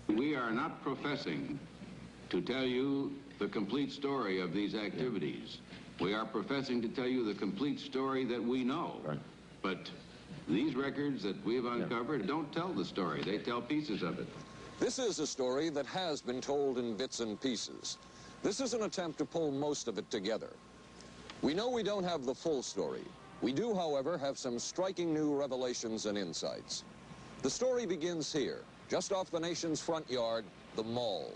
We are not professing to tell you the complete story of these activities. We are professing to tell you the complete story that we know. Right. But these records that we've uncovered don't tell the story. They tell pieces of it. This is a story that has been told in bits and pieces. This is an attempt to pull most of it together. We know we don't have the full story. We do, however, have some striking new revelations and insights. The story begins here, just off the nation's front yard, the Mall.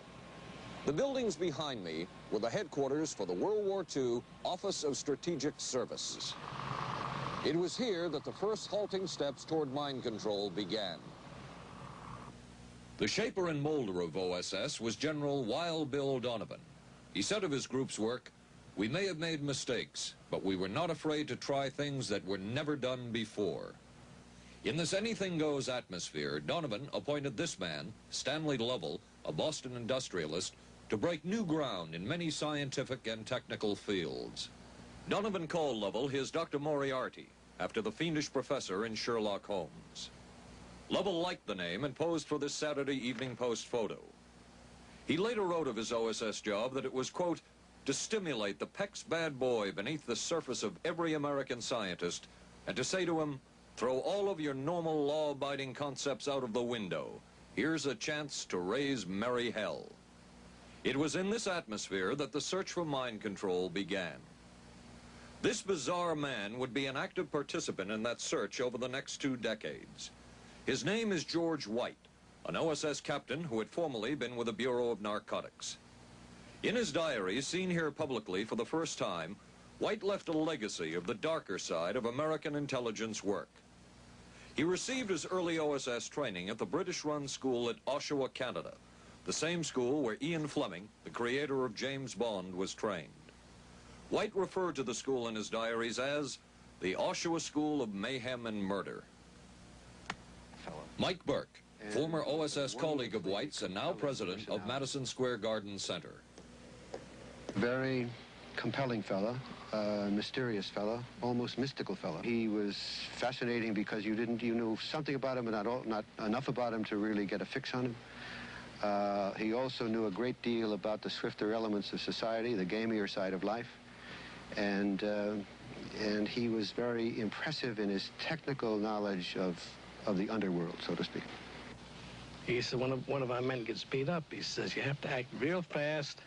The buildings behind me were the headquarters for the World War II Office of Strategic Service. It was here that the first halting steps toward mind control began. The shaper and molder of OSS was General Wild Bill Donovan. He said of his group's work, "We may have made mistakes, but we were not afraid to try things that were never done before." In this anything-goes atmosphere, Donovan appointed this man, Stanley Lovell, a Boston industrialist, to break new ground in many scientific and technical fields. Donovan called Lovell his Dr. Moriarty, after the fiendish professor in Sherlock Holmes. Lovell liked the name and posed for this Saturday Evening Post photo. He later wrote of his OSS job that it was, quote, to stimulate the PEC's bad boy beneath the surface of every American scientist and to say to him, throw all of your normal law-abiding concepts out of the window. Here's a chance to raise merry hell. It was in this atmosphere that the search for mind control began. This bizarre man would be an active participant in that search over the next 2 decades. His name is George White, an OSS captain who had formerly been with the Bureau of Narcotics. In his diary, seen here publicly for the first time, White left a legacy of the darker side of American intelligence work. He received his early OSS training at the British-run school at Oshawa, Canada, the same school where Ian Fleming, the creator of James Bond, was trained. White referred to the school in his diaries as the Oshawa School of Mayhem and Murder. Mike Burke, former OSS colleague of White's and now president of Madison Square Garden Center. Very compelling fellow, mysterious fellow, almost mystical fellow. He was fascinating because you knew something about him, but not enough about him to really get a fix on him. He also knew a great deal about the swifter elements of society, the gamier side of life, and he was very impressive in his technical knowledge of the underworld, so to speak. He said, one of our men gets beat up. He says, you have to act real fast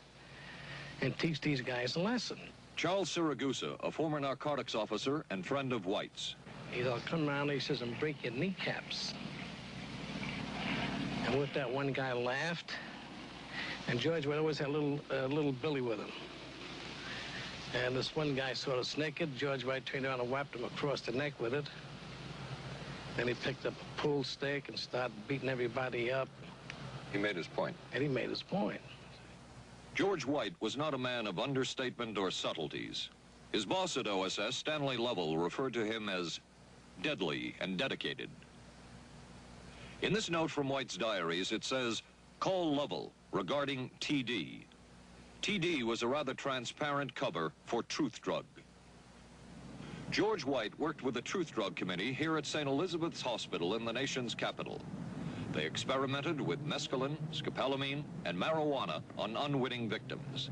and teach these guys a lesson. Charles Siragusa, a former narcotics officer and friend of White's. He'll come around, he says, and break your kneecaps. And with that, one guy laughed, and George would always have a little Billy with him. And this one guy sort of naked. George White turned around and whapped him across the neck with it. Then he picked up a pool stick and started beating everybody up. He made his point. And he made his point. George White was not a man of understatement or subtleties. His boss at OSS, Stanley Lovell, referred to him as deadly and dedicated. In this note from White's diaries, it says, call Lovell regarding TD. TD was a rather transparent cover for Truth Drug. George White worked with the Truth Drug Committee here at St. Elizabeth's Hospital in the nation's capital. They experimented with mescaline, scopolamine, and marijuana on unwitting victims.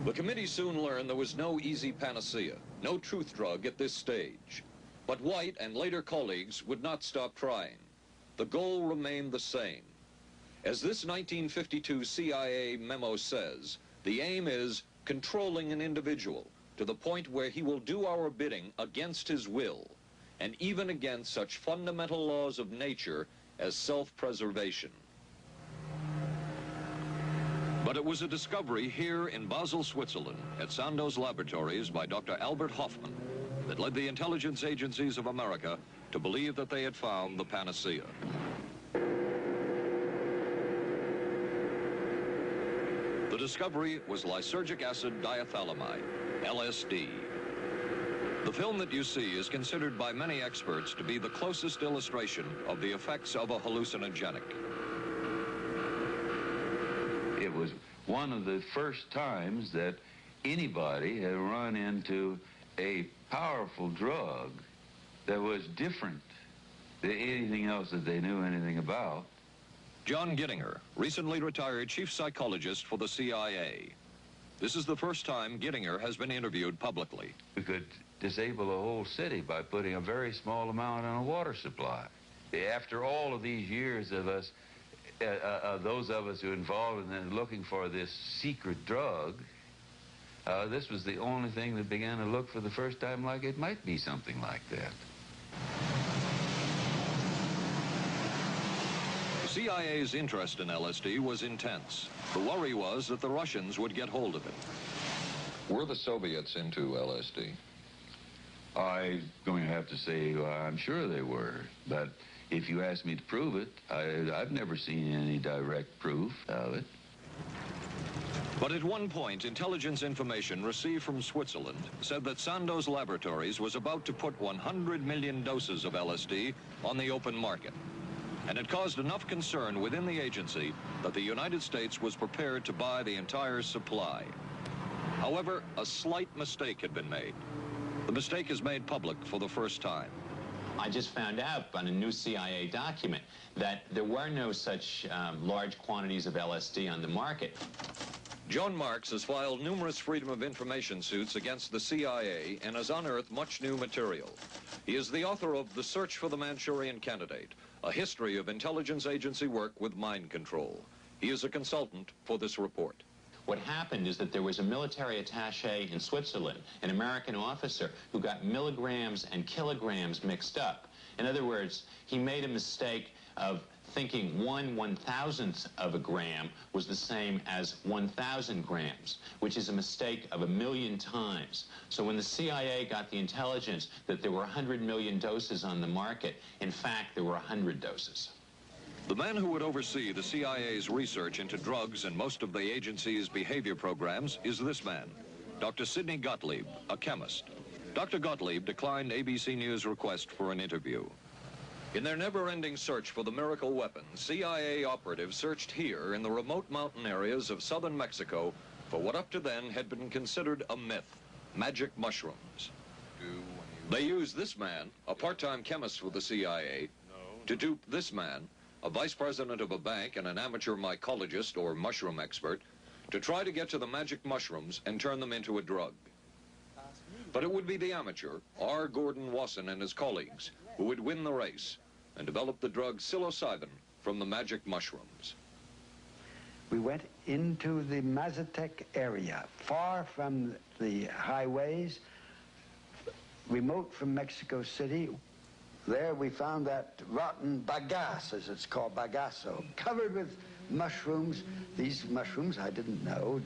The committee soon learned there was no easy panacea, no truth drug at this stage. But White and later colleagues would not stop trying. The goal remained the same. As this 1952 CIA memo says, the aim is controlling an individual to the point where he will do our bidding against his will, and even against such fundamental laws of nature as self-preservation. But it was a discovery here in Basel, Switzerland, at Sandoz Laboratories by Dr. Albert Hoffman that led the intelligence agencies of America to believe that they had found the panacea. The discovery was lysergic acid diethylamide, LSD. The film that you see is considered by many experts to be the closest illustration of the effects of a hallucinogenic. It was one of the first times that anybody had run into a powerful drug that was different than anything else that they knew anything about. John Gittinger, recently retired chief psychologist for the CIA. This is the first time Gittinger has been interviewed publicly. We could disable a whole city by putting a very small amount on a water supply. After all of these years of us, those of us who are involved in looking for this secret drug, this was the only thing that began to look for the first time like it might be something like that. The CIA's interest in LSD was intense. The worry was that the Russians would get hold of it. Were the Soviets into LSD? I'm going to have to say I'm sure they were, but if you ask me to prove it, I've never seen any direct proof of it. But at one point, intelligence information received from Switzerland said that Sandoz Laboratories was about to put 100 million doses of LSD on the open market. And it caused enough concern within the agency that the United States was prepared to buy the entire supply. However, a slight mistake had been made. The mistake is made public for the first time. I just found out on a new CIA document that there were no such large quantities of LSD on the market. John Marks has filed numerous Freedom of Information suits against the CIA and has unearthed much new material. He is the author of The Search for the Manchurian Candidate, a history of intelligence agency work with mind control. He is a consultant for this report. What happened is that there was a military attaché in Switzerland, an American officer, who got milligrams and kilograms mixed up. In other words, he made a mistake of thinking 1/1000th of a gram was the same as 1,000 grams, which is a mistake of 1,000,000 times. So when the CIA got the intelligence that there were 100 million doses on the market, in fact, there were 100 doses. The man who would oversee the CIA's research into drugs and most of the agency's behavior programs is this man, Dr. Sidney Gottlieb, a chemist. Dr. Gottlieb declined ABC News' request for an interview. In their never-ending search for the miracle weapon, CIA operatives searched here in the remote mountain areas of southern Mexico for what up to then had been considered a myth, magic mushrooms. They used this man, a part-time chemist for the CIA, to dupe this man, a vice president of a bank and an amateur mycologist or mushroom expert, to try to get to the magic mushrooms and turn them into a drug. But it would be the amateur, R. Gordon Wasson and his colleagues, who would win the race and develop the drug psilocybin from the magic mushrooms. We went into the Mazatec area, far from the highways, remote from Mexico City. There we found that rotten bagasse, as it's called, bagasso, covered with mushrooms. These mushrooms I didn't know,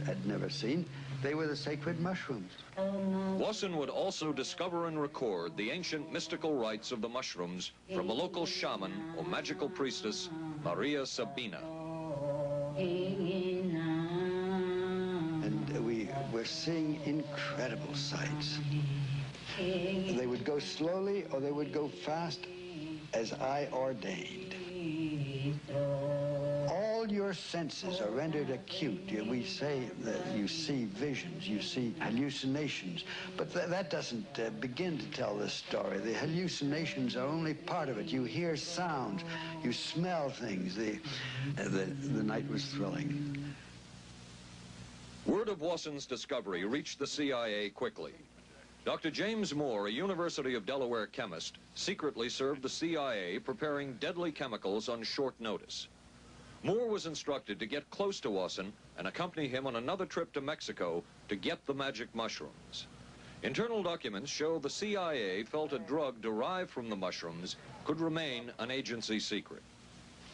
had never seen. They were the sacred mushrooms. Wasson would also discover and record the ancient mystical rites of the mushrooms from a local shaman or magical priestess, Maria Sabina. And we were seeing incredible sights. They would go slowly or they would go fast as I ordained. All your senses are rendered acute. We say that you see visions, you see hallucinations, but that doesn't begin to tell this story. The hallucinations are only part of it. You hear sounds, you smell things. The night was thrilling. Word of Wasson's discovery reached the CIA quickly. Dr. James Moore, a University of Delaware chemist, secretly served the CIA preparing deadly chemicals on short notice. Moore was instructed to get close to Wasson and accompany him on another trip to Mexico to get the magic mushrooms. Internal documents show the CIA felt a drug derived from the mushrooms could remain an agency secret.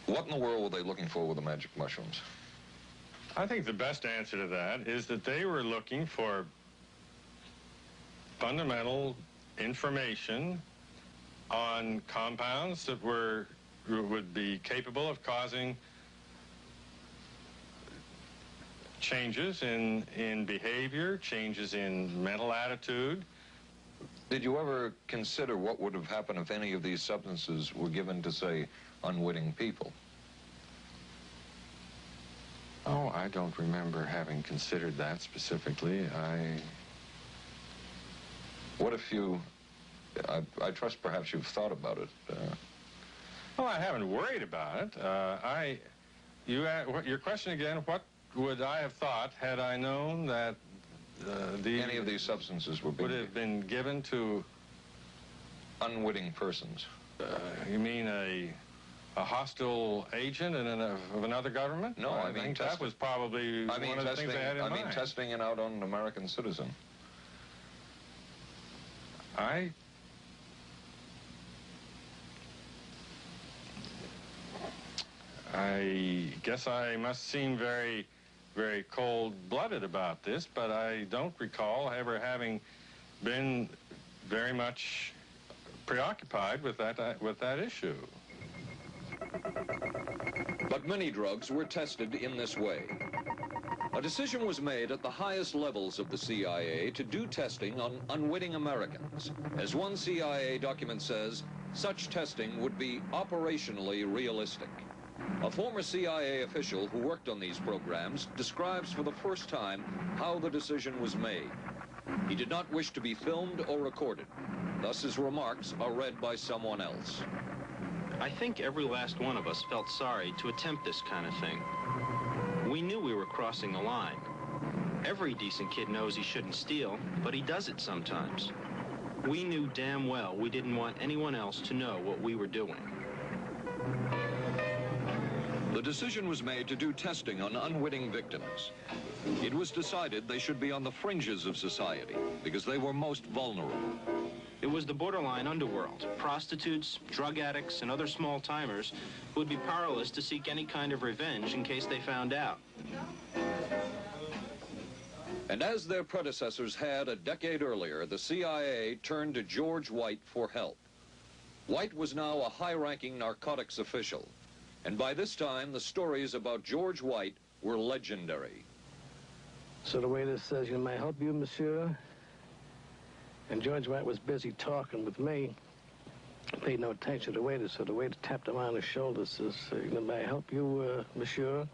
What in the world were they looking for with the magic mushrooms? I think the best answer to that is that they were looking for fundamental information on compounds that would be capable of causing changes in behavior, changes in mental attitude. Did you ever consider what would have happened if any of these substances were given to, say, unwitting people? Oh, I don't remember having considered that specifically. What if you, I trust perhaps you've thought about it. Well, I haven't worried about it. Your question again, what would I have thought had I known that Any of these substances would have been given to unwitting persons? You mean a hostile agent of another government? No, I mean think that was probably one of the things they had in mind. I mean testing it out on an American citizen. I guess I must seem very, very cold-blooded about this, but I don't recall ever having been very much preoccupied with that issue. But many drugs were tested in this way. A decision was made at the highest levels of the CIA to do testing on unwitting Americans. As one CIA document says, such testing would be operationally realistic. A former CIA official who worked on these programs describes for the first time how the decision was made. He did not wish to be filmed or recorded. Thus his remarks are read by someone else. I think every last one of us felt sorry to attempt this kind of thing. We knew we were crossing the line. Every decent kid knows he shouldn't steal, but he does it sometimes. We knew damn well we didn't want anyone else to know what we were doing. The decision was made to do testing on unwitting victims. It was decided they should be on the fringes of society because they were most vulnerable. It was the borderline underworld, prostitutes, drug addicts, and other small-timers who would be powerless to seek any kind of revenge in case they found out. And as their predecessors had a decade earlier, the CIA turned to George White for help. White was now a high-ranking narcotics official, and by this time the stories about George White were legendary. So the waiter says, "You may I help you, monsieur?" And George White was busy talking with me. Paid no attention to the waiter, so the waiter tapped him on the shoulder, says, "May I help you, monsieur?"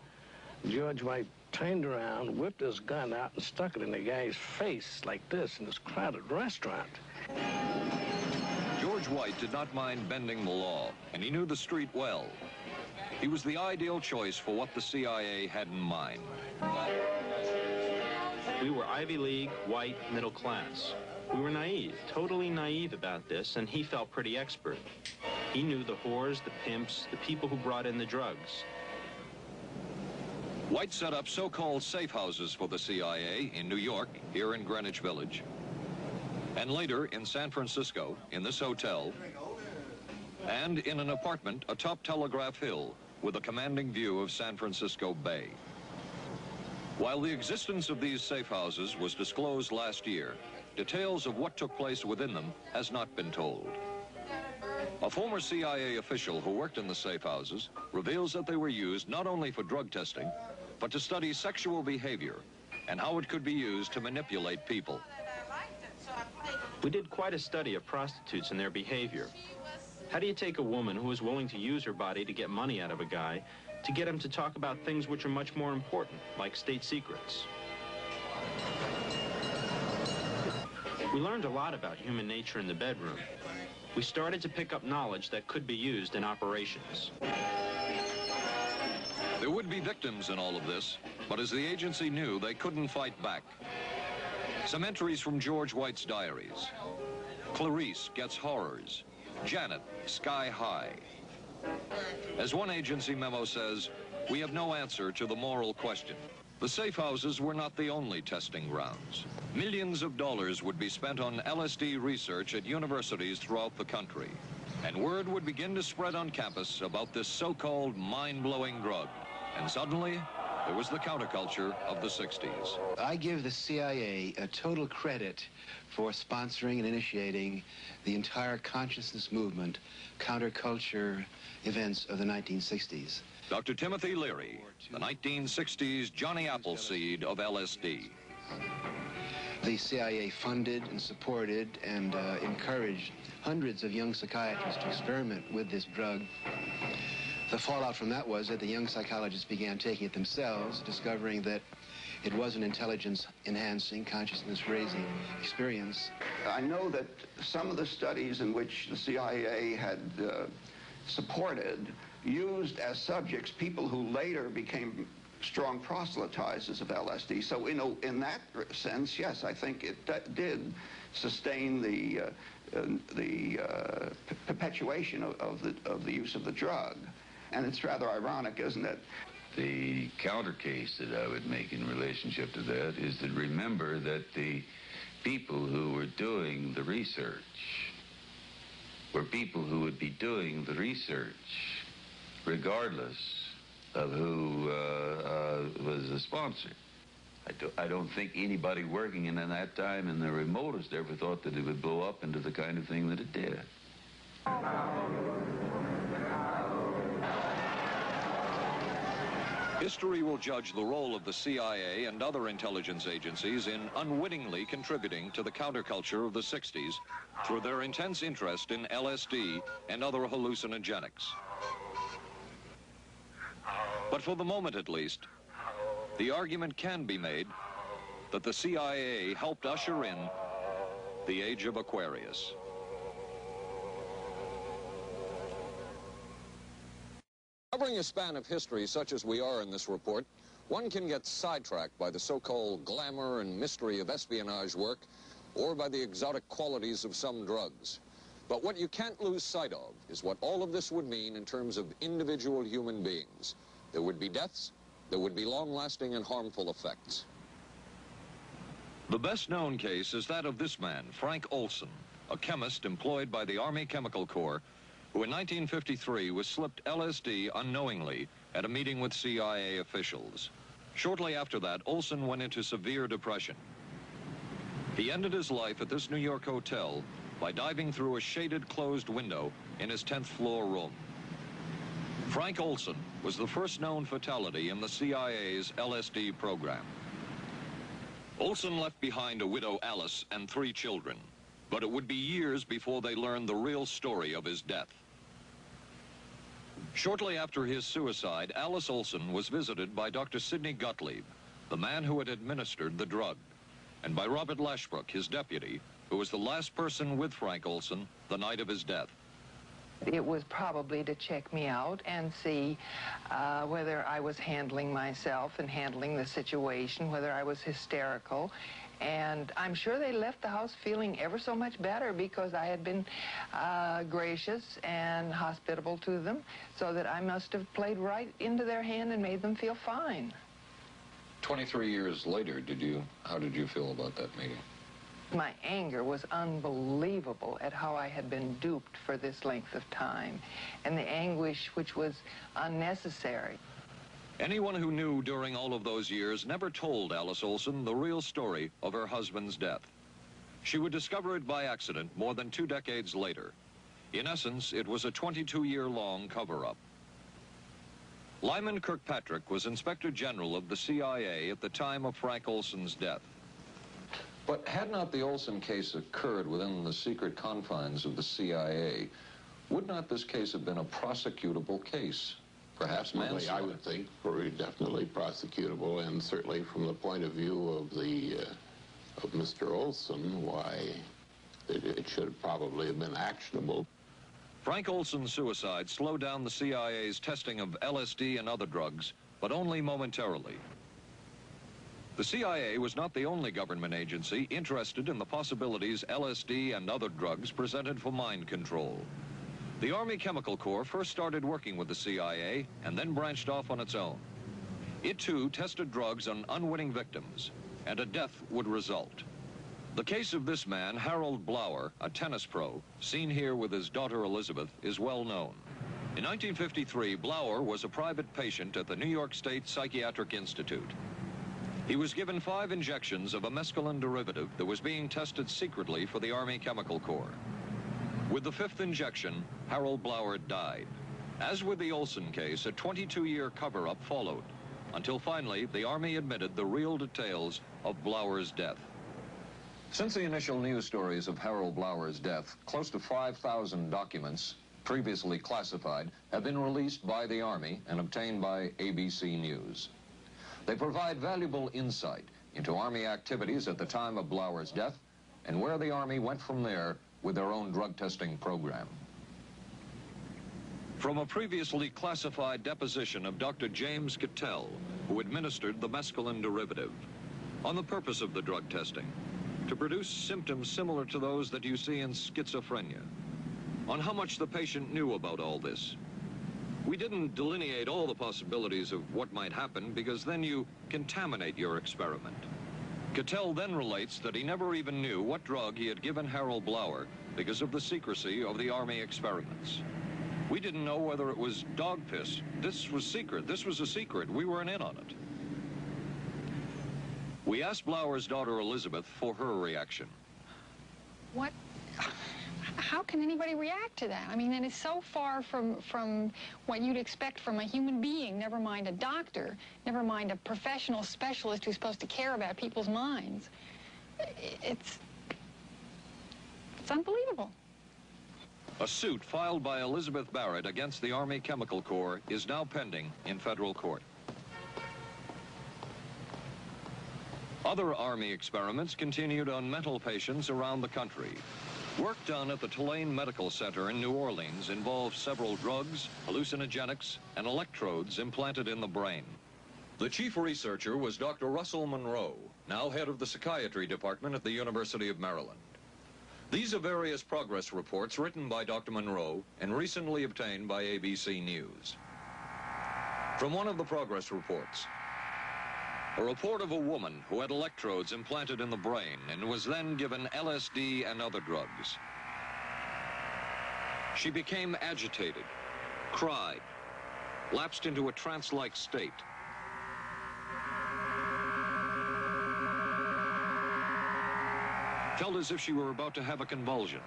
George White turned around, whipped his gun out, and stuck it in the guy's face like this in this crowded restaurant. George White did not mind bending the law, and he knew the street well. He was the ideal choice for what the CIA had in mind. We were Ivy League, white, middle class. We were naive, totally naive about this, and he felt pretty expert. He knew the whores, the pimps, the people who brought in the drugs. White set up so-called safe houses for the CIA in New York, here in Greenwich Village, and later in San Francisco, in this hotel, and in an apartment atop Telegraph Hill with a commanding view of San Francisco Bay. While the existence of these safe houses was disclosed last year, details of what took place within them has not been told. A former CIA official who worked in the safe houses reveals that they were used not only for drug testing, but to study sexual behavior and how it could be used to manipulate people. We did quite a study of prostitutes and their behavior. How do you take a woman who is willing to use her body to get money out of a guy to get him to talk about things which are much more important, like state secrets? We learned a lot about human nature in the bedroom. We started to pick up knowledge that could be used in operations. There would be victims in all of this, but as the agency knew, they couldn't fight back. Some entries from George White's diaries. Clarice gets horrors. Janet, sky high. As one agency memo says, we have no answer to the moral question. The safe houses were not the only testing grounds. Millions of dollars would be spent on LSD research at universities throughout the country. And word would begin to spread on campus about this so-called mind-blowing drug. And suddenly, there was the counterculture of the 60s. I give the CIA a total credit for sponsoring and initiating the entire consciousness movement, counterculture events of the 1960s. Dr. Timothy Leary, the 1960s Johnny Appleseed of LSD. The CIA funded and supported and encouraged hundreds of young psychiatrists to experiment with this drug. The fallout from that was that the young psychologists began taking it themselves, discovering that it was an intelligence-enhancing, consciousness-raising experience. I know that some of the studies in which the CIA had supported, used as subjects people who later became strong proselytizers of LSD. So in that sense, yes, I think it did sustain the perpetuation of the use of the drug. And it's rather ironic, isn't it? The counter case that I would make in relationship to that is to remember that the people who were doing the research were people who would be doing the research regardless of who was the sponsor. I don't think anybody working in that time in the remotest ever thought that it would blow up into the kind of thing that it did. History will judge the role of the CIA and other intelligence agencies in unwittingly contributing to the counterculture of the 60s through their intense interest in LSD and other hallucinogenics. But for the moment at least, the argument can be made that the CIA helped usher in the age of Aquarius. Covering a span of history such as we are in this report, one can get sidetracked by the so-called glamour and mystery of espionage work or by the exotic qualities of some drugs. But what you can't lose sight of is what all of this would mean in terms of individual human beings. There would be deaths, there would be long-lasting and harmful effects. The best-known case is that of this man, Frank Olson, a chemist employed by the Army Chemical Corps, who in 1953 was slipped LSD unknowingly at a meeting with CIA officials. Shortly after that, Olson went into severe depression. He ended his life at this New York hotel by diving through a shaded closed window in his 10th floor room. Frank Olson was the first known fatality in the CIA's LSD program. Olson left behind a widow, Alice, and 3 children, but it would be years before they learned the real story of his death. Shortly after his suicide, Alice Olson was visited by Dr. Sidney Gottlieb, the man who had administered the drug, and by Robert Lashbrook, his deputy, who was the last person with Frank Olson the night of his death. It was probably to check me out and see whether I was handling myself and handling the situation, whether I was hysterical. And I'm sure they left the house feeling ever so much better because I had been gracious and hospitable to them, so that I must have played right into their hand and made them feel fine. 23 years later, how did you feel about that meeting? My anger was unbelievable at how I had been duped for this length of time, and the anguish which was unnecessary. Anyone who knew during all of those years never told Alice Olson the real story of her husband's death. She would discover it by accident more than 2 decades later. In essence, it was a 22-year-long cover-up. Lyman Kirkpatrick was Inspector General of the CIA at the time of Frank Olson's death. But had not the Olson case occurred within the secret confines of the CIA, would not this case have been a prosecutable case? Perhaps manslaughter? I would think definitely prosecutable, and certainly from the point of view of Mr. Olson, why it should probably have been actionable. Frank Olson's suicide slowed down the CIA's testing of LSD and other drugs, but only momentarily. The CIA was not the only government agency interested in the possibilities LSD and other drugs presented for mind control. The Army Chemical Corps first started working with the CIA and then branched off on its own. It too tested drugs on unwitting victims, and a death would result. The case of this man, Harold Blower, a tennis pro, seen here with his daughter Elizabeth, is well known. In 1953, Blower was a private patient at the New York State Psychiatric Institute. He was given 5 injections of a mescaline derivative that was being tested secretly for the Army Chemical Corps. With the 5th injection, Harold Blower died. As with the Olson case, a 22-year cover-up followed, until finally the Army admitted the real details of Blower's death. Since the initial news stories of Harold Blower's death, close to 5,000 documents, previously classified, have been released by the Army and obtained by ABC News. They provide valuable insight into Army activities at the time of Blower's death and where the Army went from there with their own drug testing program. From a previously classified deposition of Dr. James Cattell, who administered the mescaline derivative, on the purpose of the drug testing, to produce symptoms similar to those that you see in schizophrenia, on how much the patient knew about all this. We didn't delineate all the possibilities of what might happen because then you contaminate your experiment. Cattell then relates that he never even knew what drug he had given Harold Blauer because of the secrecy of the Army experiments. We didn't know whether it was dog piss. This was secret. This was a secret. We weren't in on it. We asked Blauer's daughter Elizabeth for her reaction. What? How can anybody react to that? I mean, that is so far from what you'd expect from a human being, never mind a doctor, never mind a professional specialist who's supposed to care about people's minds. It's unbelievable. A suit filed by Elizabeth Barrett against the Army Chemical Corps is now pending in federal court. Other Army experiments continued on mental patients around the country. Work done at the Tulane Medical Center in New Orleans involved several drugs, hallucinogenics, and electrodes implanted in the brain. The chief researcher was Dr. Russell Monroe, now head of the psychiatry department at the University of Maryland. These are various progress reports written by Dr. Monroe and recently obtained by ABC News. From one of the progress reports, a report of a woman who had electrodes implanted in the brain and was then given LSD and other drugs. She became agitated, cried, lapsed into a trance-like state. Felt as if she were about to have a convulsion,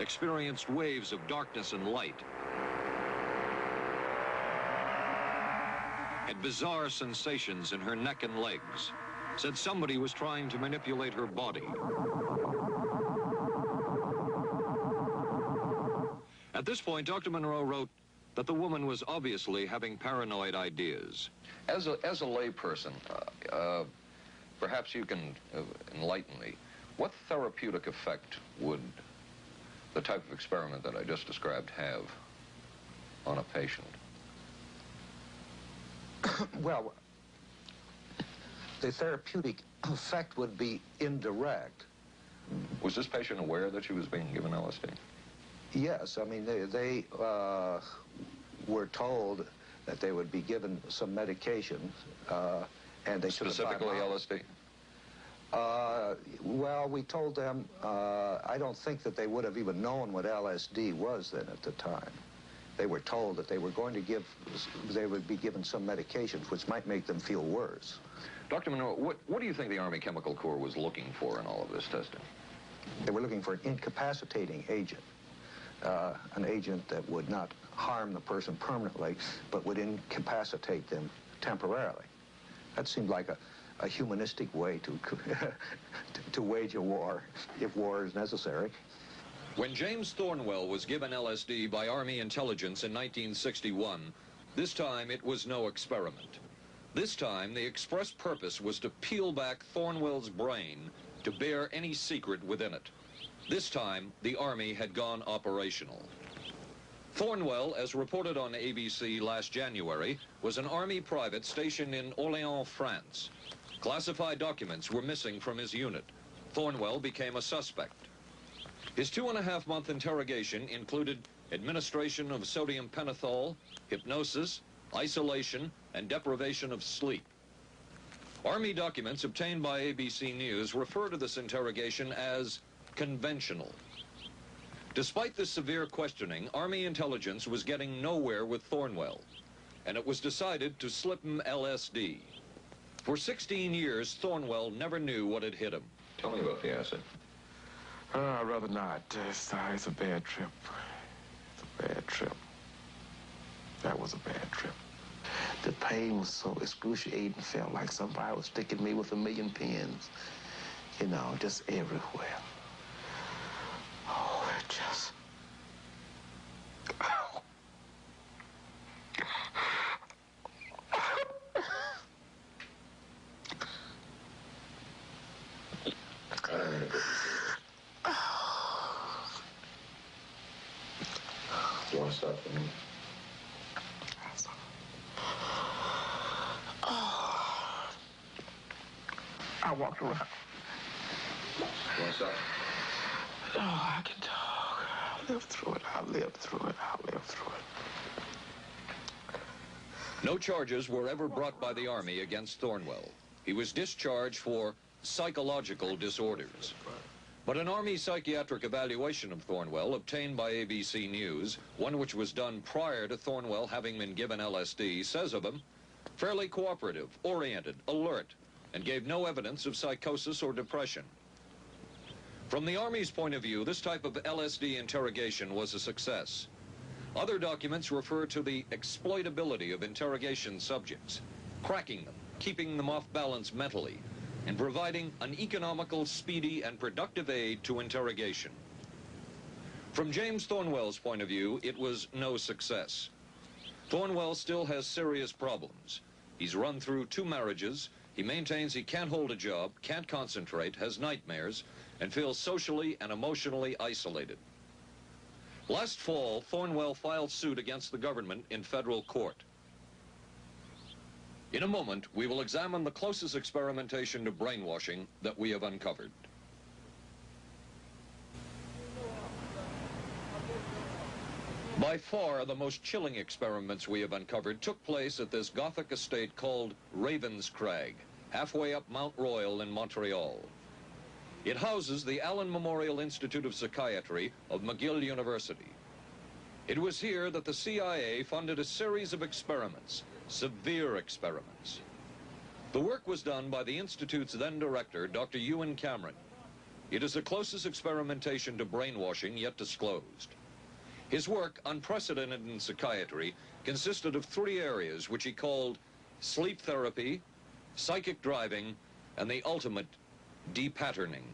experienced waves of darkness and light, had bizarre sensations in her neck and legs, said somebody was trying to manipulate her body. At this point, Dr. Monroe wrote that the woman was obviously having paranoid ideas. As a layperson, perhaps you can enlighten me. What therapeutic effect would the type of experiment that I just described have on a patient? Well, the therapeutic effect would be indirect. Was this patient aware that she was being given LSD? Yes, I mean, they were told that they would be given some medication, and they specifically LSD? Well, we told them, I don't think that they would have even known what LSD was then at the time. They were told that they were going to they would be given some medications which might make them feel worse. Dr. Monroe, what do you think the Army Chemical Corps was looking for in all of this testing? They were looking for an incapacitating agent, an agent that would not harm the person permanently, but would incapacitate them temporarily. That seemed like a humanistic way to wage a war, if war is necessary. When James Thornwell was given LSD by Army intelligence in 1961, this time it was no experiment. This time the express purpose was to peel back Thornwell's brain to bear any secret within it. This time the Army had gone operational. Thornwell, as reported on ABC last January, was an Army private stationed in Orléans, France. Classified documents were missing from his unit. Thornwell became a suspect. His 2.5-month interrogation included administration of sodium pentothal, hypnosis, isolation, and deprivation of sleep. Army documents obtained by ABC News refer to this interrogation as conventional. Despite this severe questioning, Army intelligence was getting nowhere with Thornwell, and it was decided to slip him LSD. For 16 years, Thornwell never knew what had hit him. Tell me about the acid. I'd rather not. It's a bad trip. It's a bad trip. That was a bad trip. The pain was so excruciating. Felt like somebody was sticking me with 1,000,000 pins. You know, just everywhere. Oh, it just... Oh. Do you want to stop for me? I walked around. You want to stop? Oh, I can talk. I lived through it. I lived through it. I lived through it. No charges were ever brought by the Army against Thornwell. He was discharged for psychological disorders. But an Army psychiatric evaluation of Thornwell obtained by ABC News, one which was done prior to Thornwell having been given LSD, says of him, fairly cooperative, oriented, alert, and gave no evidence of psychosis or depression. From the Army's point of view, this type of LSD interrogation was a success. Other documents refer to the exploitability of interrogation subjects, cracking them, keeping them off balance mentally, and providing an economical, speedy, and productive aid to interrogation. From James Thornwell's point of view, it was no success. Thornwell still has serious problems. He's run through 2 marriages, he maintains he can't hold a job, can't concentrate, has nightmares, and feels socially and emotionally isolated. Last fall, Thornwell filed suit against the government in federal court. In a moment, we will examine the closest experimentation to brainwashing that we have uncovered. By far, the most chilling experiments we have uncovered took place at this Gothic estate called Ravens Crag, halfway up Mount Royal in Montreal. It houses the Allen Memorial Institute of Psychiatry of McGill University. It was here that the CIA funded a series of experiments, severe experiments. The work was done by the Institute's then director, Dr. Ewan Cameron. It is the closest experimentation to brainwashing yet disclosed. His work, unprecedented in psychiatry, consisted of 3 areas which he called sleep therapy, psychic driving, and the ultimate depatterning.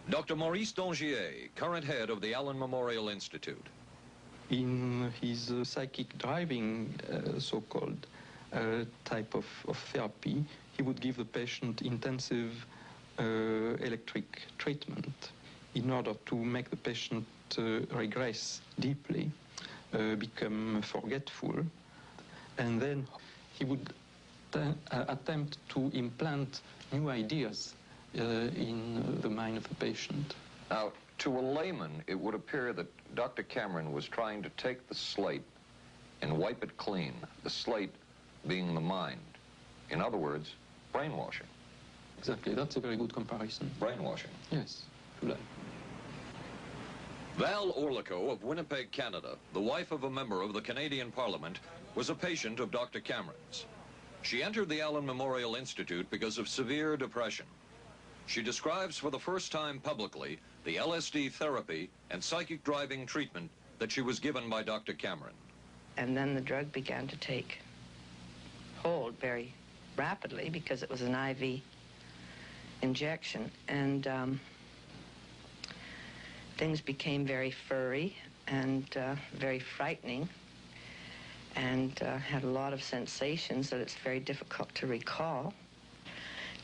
Dr. Maurice Dongier, current head of the Allen Memorial Institute. In his psychic driving, so-called type of therapy, he would give the patient intensive electric treatment in order to make the patient regress deeply, become forgetful, and then he would attempt to implant new ideas in the mind of the patient. Now, to a layman, it would appear that Dr. Cameron was trying to take the slate and wipe it clean, the slate being the mind. In other words, brainwashing. Exactly, that's a very good comparison. Brainwashing. Yes, should I? Val Orlico of Winnipeg, Canada, the wife of a member of the Canadian Parliament, was a patient of Dr. Cameron's. She entered the Allen Memorial Institute because of severe depression. She describes for the first time publicly the LSD therapy and psychic driving treatment that she was given by Dr. Cameron. And then the drug began to take hold very rapidly because it was an IV injection. And things became very furry and very frightening, and had a lot of sensations that it's very difficult to recall.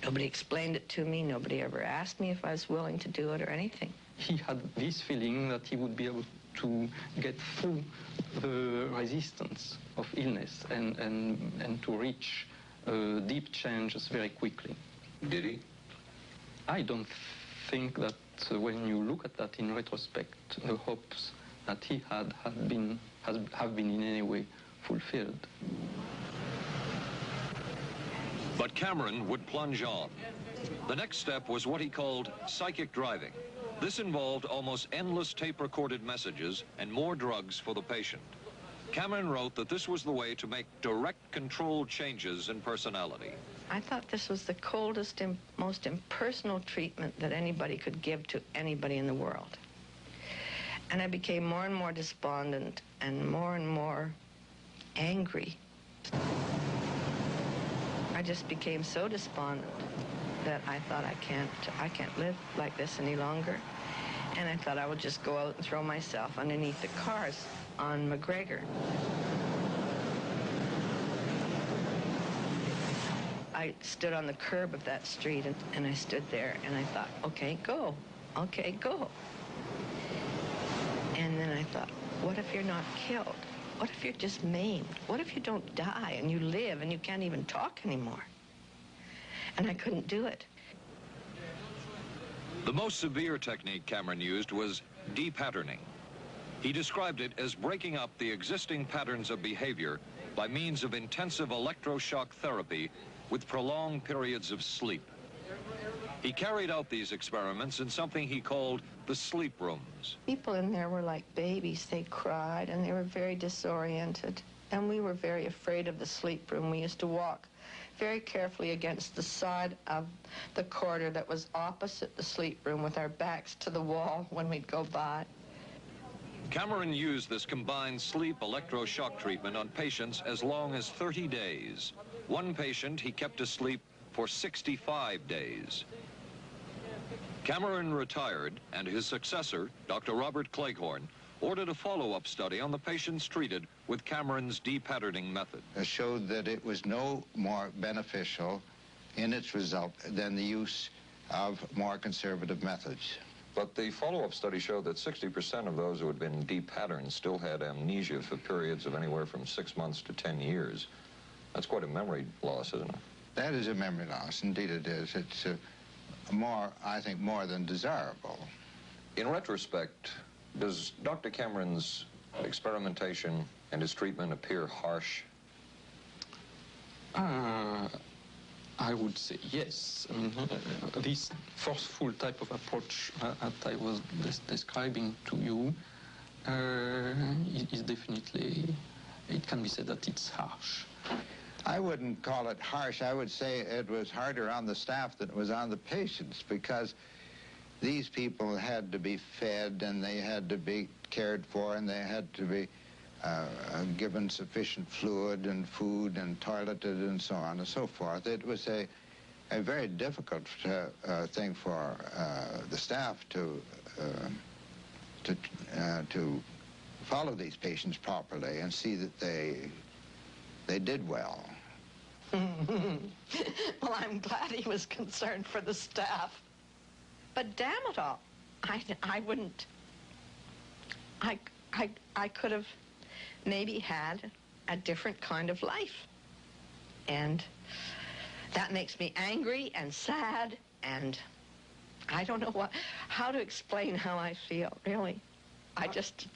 Nobody explained it to me. Nobody ever asked me if I was willing to do it or anything. He had this feeling that he would be able to get through the resistance of illness and to reach deep changes very quickly. Did he? I don't think that when you look at that in retrospect, the hopes that he had have been in any way fulfilled. But Cameron would plunge on. The next step was what he called psychic driving. This involved almost endless tape-recorded messages and more drugs for the patient. Cameron wrote that this was the way to make direct controlled changes in personality. I thought this was the coldest and most impersonal treatment that anybody could give to anybody in the world. And I became more and more despondent and more angry. I just became so despondent that I thought I can't live like this any longer. And I thought I would just go out and throw myself underneath the cars on McGregor. I stood on the curb of that street and I stood there and I thought, okay, go. Okay, go. And then I thought, what if you're not killed? What if you're just maimed? What if you don't die and you live and you can't even talk anymore? And I couldn't do it. The most severe technique Cameron used was de-patterning. He described it as breaking up the existing patterns of behavior by means of intensive electroshock therapy with prolonged periods of sleep. He carried out these experiments in something he called the sleep rooms. People in there were like babies. They cried and they were very disoriented. And we were very afraid of the sleep room. We used to walk very carefully against the side of the corridor that was opposite the sleep room with our backs to the wall when we'd go by. Cameron used this combined sleep electroshock treatment on patients as long as 30 days. One patient he kept asleep for 65 days. Cameron retired, and his successor, Dr. Robert Cleghorn, ordered a follow-up study on the patients treated with Cameron's de-patterning method. It showed that it was no more beneficial in its result than the use of more conservative methods. But the follow-up study showed that 60% of those who had been de-patterned still had amnesia for periods of anywhere from 6 months to 10 years. That's quite a memory loss, isn't it? That is a memory loss. Indeed it is. It's I think, more than desirable. In retrospect, does Dr. Cameron's experimentation and his treatment appear harsh? I would say yes. I mean, this forceful type of approach that I was describing to you is definitely, it can be said that it's harsh. I wouldn't call it harsh. I would say it was harder on the staff than it was on the patients, because these people had to be fed and they had to be cared for and they had to be given sufficient fluid and food and toileted and so on and so forth. It was a very difficult thing for the staff to follow these patients properly and see that they did well. Well, I'm glad he was concerned for the staff. But damn it all, I wouldn't. I could have maybe had a different kind of life. And that makes me angry and sad, and I don't know how to explain how I feel, really. I'm just...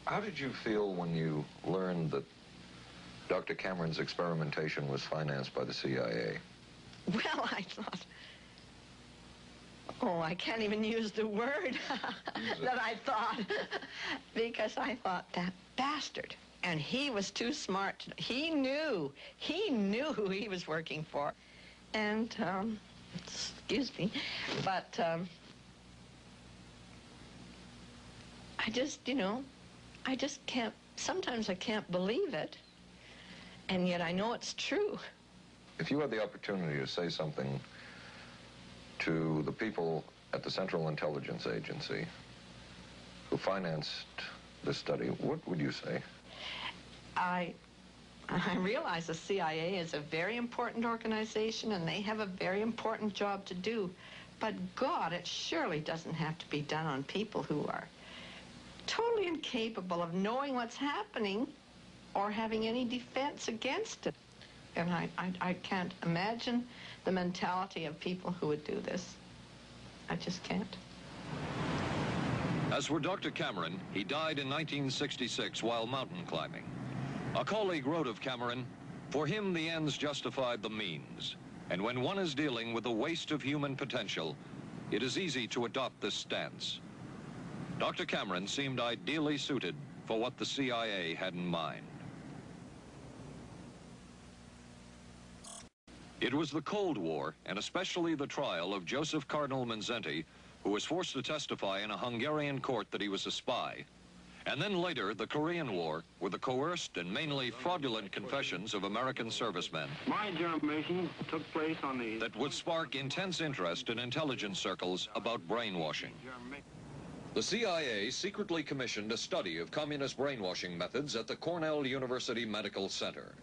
How did you feel when you learned that Dr. Cameron's experimentation was financed by the CIA? Well, I thought... Oh, I can't even use the word that I thought, because I thought, that bastard. And he was too smart. He knew who he was working for. And, excuse me, but I just, I just can't, sometimes I can't believe it, and yet I know it's true. If you had the opportunity to say something to the people at the Central Intelligence Agency who financed this study, what would you say? I realize the CIA is a very important organization and they have a very important job to do, but God, it surely doesn't have to be done on people who are totally incapable of knowing what's happening or having any defense against it. And I can't imagine the mentality of people who would do this. I just can't. As for Dr. Cameron, he died in 1966 while mountain climbing. A colleague wrote of Cameron, "For him, the ends justified the means. And when one is dealing with the waste of human potential, it is easy to adopt this stance." Dr. Cameron seemed ideally suited for what the CIA had in mind. It was the Cold War, and especially the trial of Joseph Cardinal Mindszenty, who was forced to testify in a Hungarian court that he was a spy. And then later, the Korean War, with the coerced and mainly fraudulent confessions of American servicemen. My generation took place on the... That would spark intense interest in intelligence circles about brainwashing. The CIA secretly commissioned a study of communist brainwashing methods at the Cornell University Medical Center.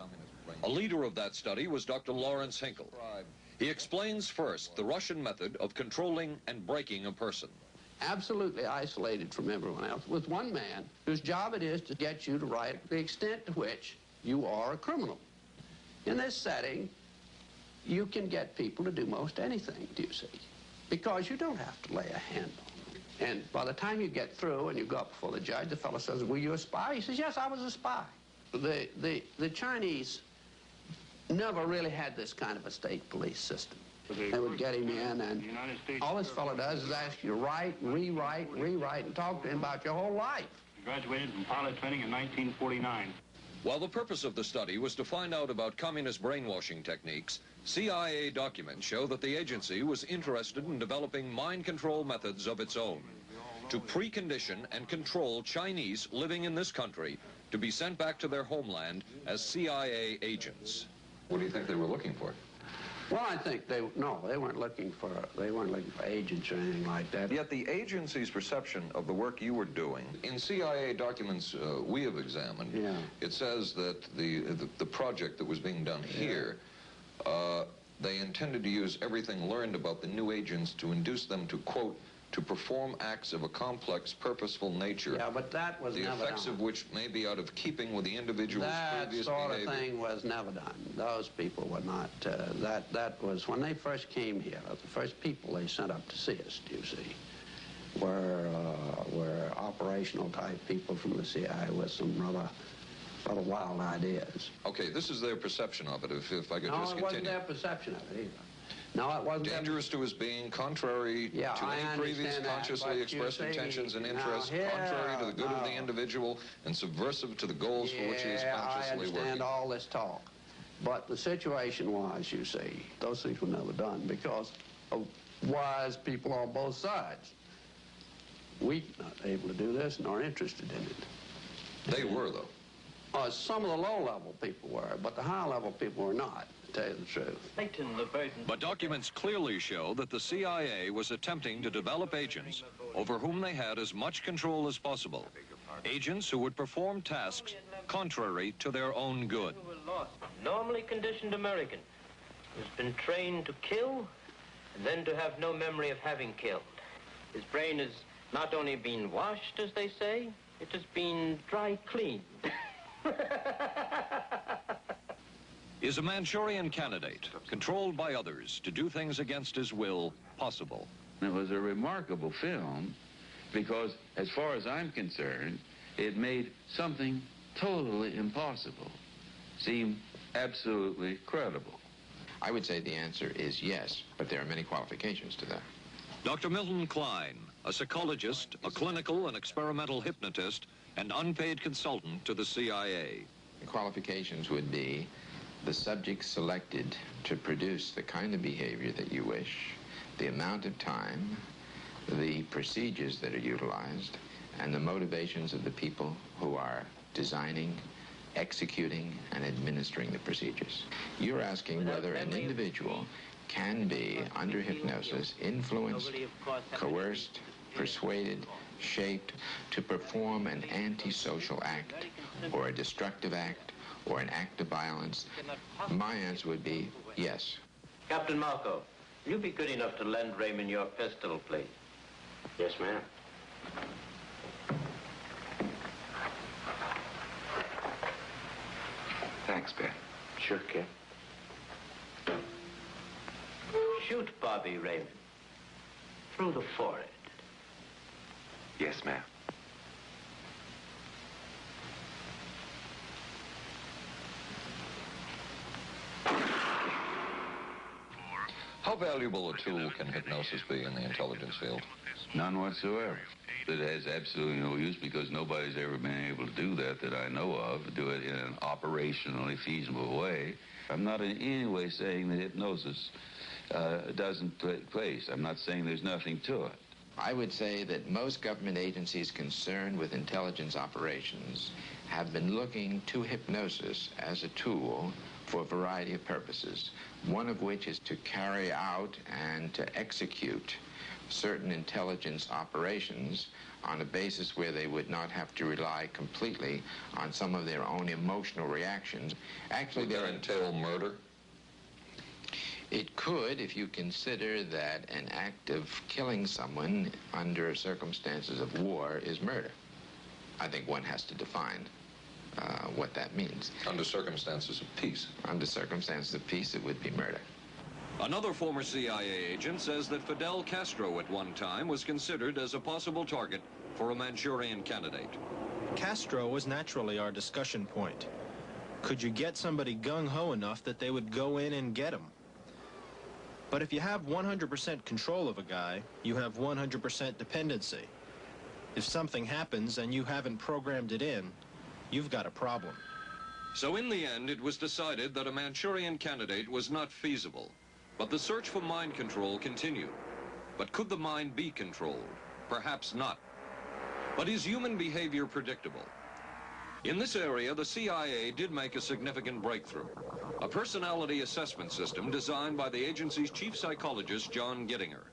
A leader of that study was Dr. Lawrence Hinkle. He explains first the Russian method of controlling and breaking a person. Absolutely isolated from everyone else, with one man whose job it is to get you to write the extent to which you are a criminal. In this setting, you can get people to do most anything, do you see? because you don't have to lay a hand on them. And by the time you get through and you go up before the judge, the fellow says, were you a spy? He says, yes, I was a spy. The Chinese never really had this kind of a state police system. They would get him in, and all this fellow does is ask you to write, rewrite, and talk to him about your whole life. Graduated from pilot training in 1949. While the purpose of the study was to find out about communist brainwashing techniques, CIA documents show that the agency was interested in developing mind control methods of its own to precondition and control Chinese living in this country to be sent back to their homeland as CIA agents. What do you think they were looking for? Well, I think they weren't looking for agents or anything like that. Yet the agency's perception of the work you were doing, in CIA documents we have examined, it says that the project that was being done here, they intended to use everything learned about the new agents to induce them to, quote, to perform acts of a complex, purposeful nature. Yeah, but that was never done. The effects of which may be out of keeping with the individual's previous behavior. That sort of thing was never done. Those people were not, that was, when they first came here, the first people they sent up to see us, you see, were operational type people from the CIA with some rather wild ideas. Okay, this is their perception of it, if I could just continue. No, it wasn't their perception of it either. No, it wasn't. Dangerous to his being, contrary to any previous consciously expressed intentions and interests, contrary to the good of the individual, and subversive to the goals for which he is consciously working. I understand all this talk. But the situation was, you see, those things were never done because of wise people on both sides. We were not able to do this nor interested in it. They were, though. Some of the low-level people were, but the high-level people were not. Tell you the truth. But documents clearly show that the CIA was attempting to develop agents over whom they had as much control as possible. Agents who would perform tasks contrary to their own good. Normally conditioned American who's been trained to kill and then to have no memory of having killed. His brain has not only been washed, as they say, it has been dry cleaned. Is a Manchurian candidate, controlled by others to do things against his will, possible? It was a remarkable film because, as far as I'm concerned, it made something totally impossible seem absolutely credible. I would say the answer is yes, but there are many qualifications to that. Dr. Milton Klein, a psychologist, a clinical and experimental hypnotist, and unpaid consultant to the CIA. The qualifications would be the subject selected to produce the kind of behavior that you wish, the amount of time, the procedures that are utilized, and the motivations of the people who are designing, executing, and administering the procedures. You're asking whether an individual can be, under hypnosis, influenced, coerced, persuaded, shaped to perform an antisocial act, or a destructive act, or an act of violence. My answer would be yes. Captain Marco, will you be good enough to lend Raymond your pistol, please? Yes, ma'am. Thanks, Ben. Sure, kid. Shoot Bobby, Raymond. Through the forehead. Yes, ma'am. How valuable a tool can hypnosis be in the intelligence field? None whatsoever. It has absolutely no use because nobody's ever been able to do that I know of, do it in an operationally feasible way. I'm not in any way saying that hypnosis doesn't take place. I'm not saying there's nothing to it. I would say that most government agencies concerned with intelligence operations have been looking to hypnosis as a tool for a variety of purposes, one of which is to carry out and to execute certain intelligence operations on a basis where they would not have to rely completely on some of their own emotional reactions. Actually, would that entail murder? It could, if you consider that an act of killing someone under circumstances of war is murder. I think one has to define what that means. Under circumstances of peace? Under circumstances of peace, it would be murder. Another former CIA agent says that Fidel Castro at one time was considered as a possible target for a Manchurian candidate. Castro was naturally our discussion point. Could you get somebody gung-ho enough that they would go in and get him? But if you have 100% control of a guy, you have 100% dependency. If something happens and you haven't programmed it in, you've got a problem. So in the end, it was decided that a Manchurian candidate was not feasible. But the search for mind control continued. But could the mind be controlled? Perhaps not. But is human behavior predictable? In this area, the CIA did make a significant breakthrough. A personality assessment system designed by the agency's chief psychologist, John Gittinger.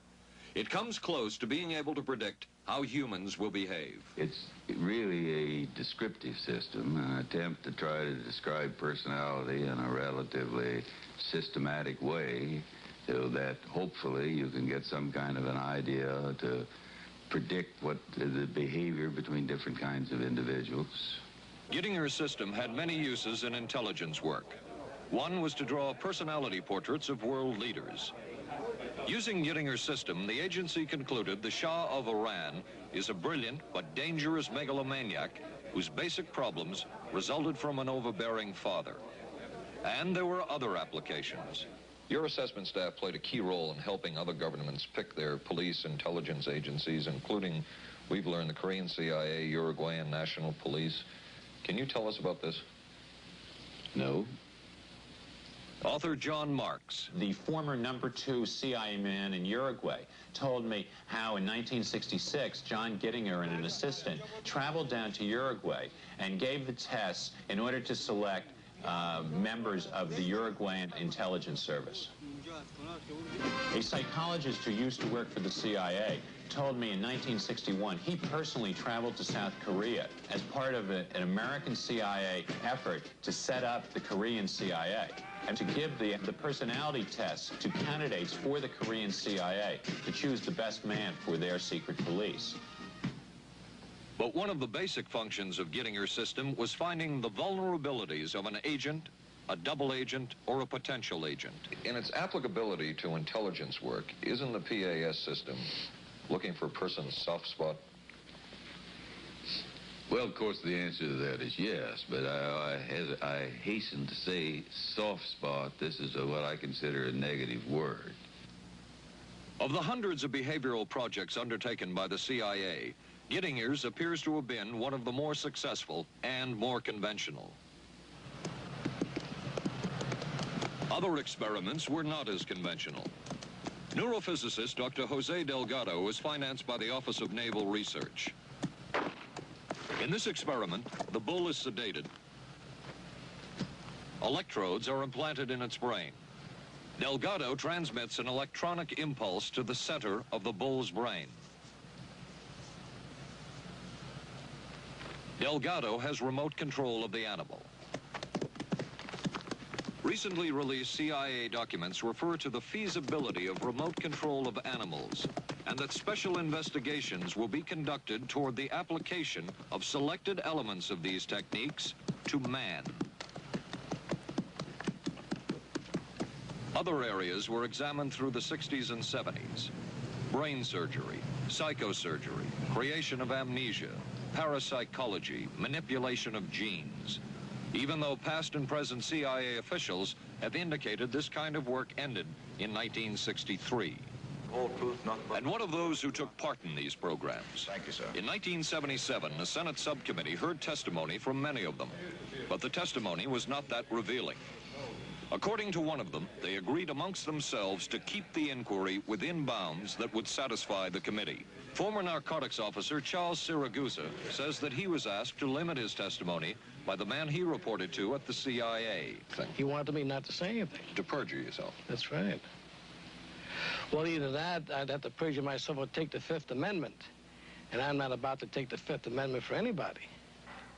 It comes close to being able to predict how humans will behave. It's really a descriptive system, an attempt to try to describe personality in a relatively systematic way so that hopefully you can get some kind of an idea to predict what the behavior between different kinds of individuals. Gittinger's system had many uses in intelligence work. One was to draw personality portraits of world leaders. Using Gittinger's system, the agency concluded the Shah of Iran is a brilliant but dangerous megalomaniac whose basic problems resulted from an overbearing father. And there were other applications. Your assessment staff played a key role in helping other governments pick their police intelligence agencies, including, we've learned, the Korean CIA, Uruguayan National Police. Can you tell us about this? No. Author John Marks. The former #2 CIA man in Uruguay told me how in 1966, John Gittinger and an assistant traveled down to Uruguay and gave the tests in order to select members of the Uruguayan intelligence service. A psychologist who used to work for the CIA told me in 1961 he personally traveled to South Korea as part of an American CIA effort to set up the Korean CIA and to give the personality tests to candidates for the Korean CIA to choose the best man for their secret police. But one of the basic functions of Gittinger's system was finding the vulnerabilities of an agent, a double agent, or a potential agent. In its applicability to intelligence work, isn't the PAS system looking for a person's soft spot? Well, of course, the answer to that is yes, but I hasten to say soft spot. This is what I consider a negative word. Of the hundreds of behavioral projects undertaken by the CIA, Gittinger's appears to have been one of the more successful and more conventional. Other experiments were not as conventional. Neurophysicist Dr. Jose Delgado was financed by the Office of Naval Research. In this experiment, the bull is sedated. Electrodes are implanted in its brain. Delgado transmits an electronic impulse to the center of the bull's brain. Delgado has remote control of the animal. Recently released CIA documents refer to the feasibility of remote control of animals and that special investigations will be conducted toward the application of selected elements of these techniques to man. Other areas were examined through the 60s and 70s. Brain surgery, psychosurgery, creation of amnesia, parapsychology, manipulation of genes. Even though past and present CIA officials have indicated this kind of work ended in 1963. Whole truth, nothing but... And one of those who took part in these programs. Thank you, sir. In 1977, a Senate subcommittee heard testimony from many of them, but the testimony was not that revealing. According to one of them, they agreed amongst themselves to keep the inquiry within bounds that would satisfy the committee. Former narcotics officer Charles Siragusa says that he was asked to limit his testimony by the man he reported to at the CIA. He wanted me not to say anything. To perjure yourself. That's right. Well, either that, I'd have to perjure myself or take the Fifth Amendment. And I'm not about to take the Fifth Amendment for anybody.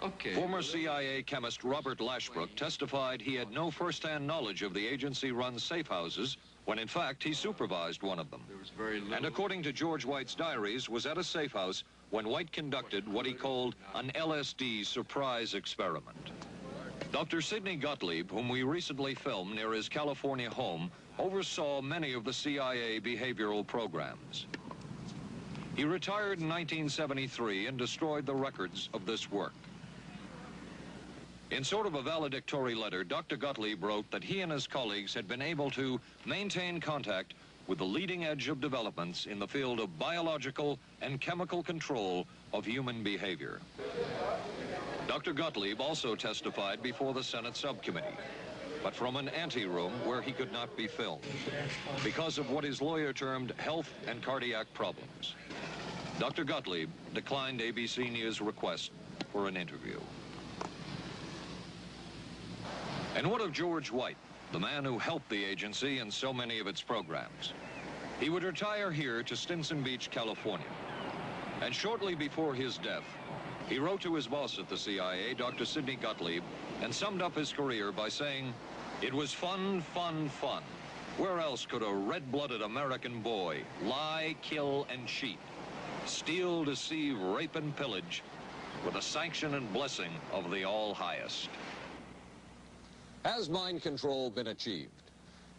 Okay. Former CIA chemist Robert Lashbrook testified he had no first-hand knowledge of the agency-run safe houses when in fact he supervised one of them. And according to George White's diaries, was at a safe house when White conducted what he called an LSD surprise experiment. Dr. Sidney Gottlieb, whom we recently filmed near his California home, oversaw many of the CIA behavioral programs. He retired in 1973 and destroyed the records of this work. In sort of a valedictory letter, Dr. Gottlieb wrote that he and his colleagues had been able to maintain contact with the leading edge of developments in the field of biological and chemical control of human behavior. Dr. Gottlieb also testified before the Senate subcommittee, but from an anteroom where he could not be filmed because of what his lawyer termed health and cardiac problems. Dr. Gottlieb declined ABC News' request for an interview. And what of George White, the man who helped the agency in so many of its programs? He would retire here to Stinson Beach, California. And shortly before his death, he wrote to his boss at the CIA, Dr. Sidney Gottlieb, and summed up his career by saying, "It was fun, fun, fun. Where else could a red-blooded American boy lie, kill, and cheat, steal, deceive, rape, and pillage with the sanction and blessing of the All-Highest?" Has mind control been achieved?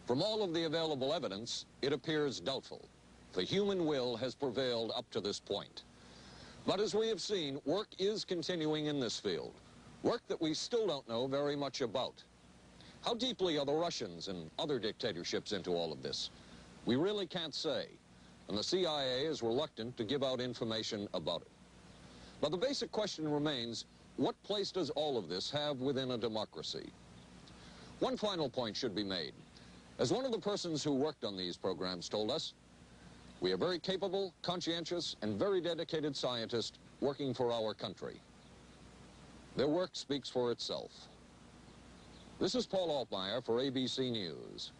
From all of the available evidence, it appears doubtful. The human will has prevailed up to this point. But as we have seen, work is continuing in this field, work that we still don't know very much about. How deeply are the Russians and other dictatorships into all of this? We really can't say, and the CIA is reluctant to give out information about it. But the basic question remains, what place does all of this have within a democracy? One final point should be made. As one of the persons who worked on these programs told us, we are very capable, conscientious, and very dedicated scientists working for our country. Their work speaks for itself. This is Paul Altmeyer for ABC News.